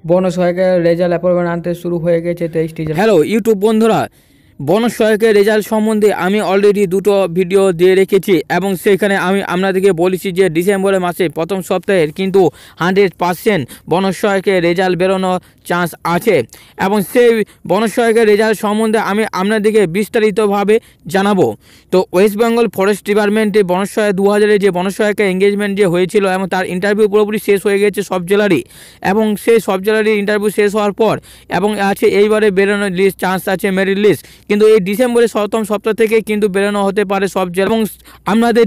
বনসহায়কের result appointment আনতে শুরু হয়ে গেছে 23টি জেলা। হ্যালো ইউটিউব বন্ধুরা, বনসহায়কের রেজাল্ট সম্বন্ধে আমি অলরেডি দুটো ভিডিও দিয়ে রেখেছি এবং সেখানে আমি আপনাদেরকে বলেছি যে ডিসেম্বরের মাসে প্রথম সপ্তাহের কিন্তু 100% বনসহায়কের রেজাল্ট বেরোনোর চান্স আছে এবং সেই বনসহায়কের রেজাল্ট সম্বন্ধে আমি আপনাদেরকে বিস্তারিতভাবে জানাবো। তো ওয়েস্ট বেঙ্গল ফরেস্ট ডিপার্টমেন্টে বনসহায়ক 2000-এ যে বনসহায়কের এঙ্গেজমেন্ট যে হয়েছিল এবং তার ইন্টারভিউ পুরোপুরি শেষ হয়ে গেছে সব জেলারই, এবং সেই সব জেলারই ইন্টারভিউ শেষ হওয়ার পর এবং আছে এইবারে বেরোনোর লিস্ট চান্স আছে মেরিট লিস্ট, কিন্তু এই ডিসেম্বরের প্রথম সপ্তাহ থেকে কিন্তু বেরোনো হতে পারে সব জেলা। এবং আপনাদের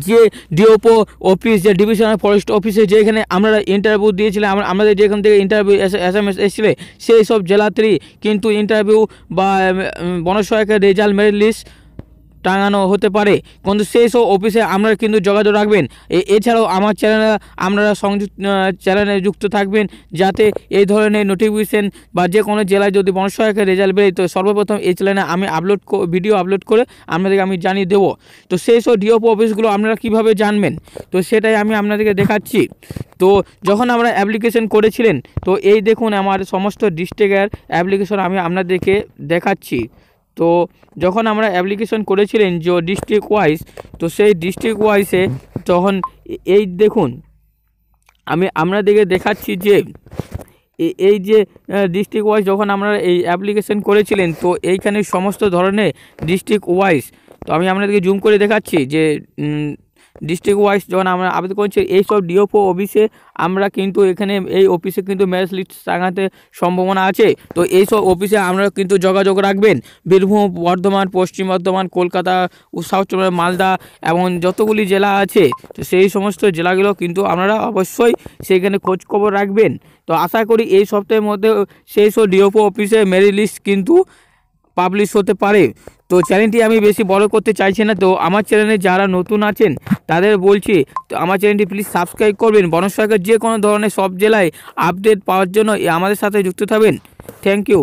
যে ডিওপো অফিস, যে ডিভিশনাল ফরেস্ট অফিসে যেখানে আমরা ইন্টারভিউ দিয়েছিলাম, আমাদের যেখান থেকে ইন্টারভিউ SMS এসেছিল সেই সব জেলাতেই কিন্তু ইন্টারভিউ বা বনসহায়কের রেজাল্ট মেরিট লিস্ট টাঙানো হতে পারে, কিন্তু সেই সব অফিসে আপনারা কিন্তু যোগাযোগ রাখবেন। এছাড়াও আমার চ্যানেলে যুক্ত থাকবেন যাতে এই ধরনের নোটিফিকেশন বা যে কোনো জেলায় যদি বনসহায়কের রেজাল্ট বেরোয় তো সর্বপ্রথম এই চ্যানেলে আমি ভিডিও আপলোড করে আপনাদেরকে আমি জানিয়ে দেবো। তো সেই সব ডিওপো অফিসগুলো আপনারা কীভাবে জানবেন তো সেটাই আমি আপনাদেরকে দেখাচ্ছি। তো যখন আমরা অ্যাপ্লিকেশন করেছিলেন তো এই দেখুন আমার সমস্ত ডিস্ট্রিক্টের অ্যাপ্লিকেশন আমি আপনাদেরকে দেখাচ্ছি। তো যখন আমরা অ্যাপ্লিকেশন করেছিলেন যে ডিস্ট্রিক্ট ওয়াইজ, তো সেই ডিস্ট্রিক্ট ওয়াইজে তখন এই দেখুন আমি আপনাদেরকে দেখাচ্ছি যে এই যে ডিস্ট্রিক্ট ওয়াইজ যখন আমরা এই অ্যাপ্লিকেশন করেছিলেন তো এইখানে সমস্ত ধরনের ডিস্ট্রিক্ট ওয়াইজ, তো আমি আপনাদেরকে জুম করে দেখাচ্ছি যে ডিস্ট্রিক্ট ওয়াইজ যখন আমরা আবেদন করছি এইসব ডিওপো অফিসে আমরা কিন্তু এখানে এই অফিসে কিন্তু মেরিট লিস্ট টাঙাতে সম্ভাবনা আছে। তো এইসব অফিসে আপনারা কিন্তু যোগাযোগ রাখবেন। বীরভূম, বর্ধমান, পশ্চিম বর্ধমান, কলকাতা, সাউথ মালদা এবং যতগুলি জেলা আছে তো সেই সমস্ত জেলাগুলো কিন্তু আপনারা অবশ্যই সেখানে খোঁজখবর রাখবেন। তো আশা করি এই সপ্তাহের মধ্যে সেই সব ডিওপো অফিসে মেরিট লিস্ট কিন্তু পাবলিশ হতে পারে। তো চ্যানেলটি আমি বেশি বড় করতে চাইছি না, তো আমার চ্যানেলে যারা নতুন আছেন তাদের বলছি তো আমার চ্যানেলটি প্লিজ সাবস্ক্রাইব করবেন। বনসহায়কের যে কোনো ধরনের সব জেলায় আপডেট পাওয়ার জন্য আমাদের সাথে যুক্ত থাকবেন। Thank you.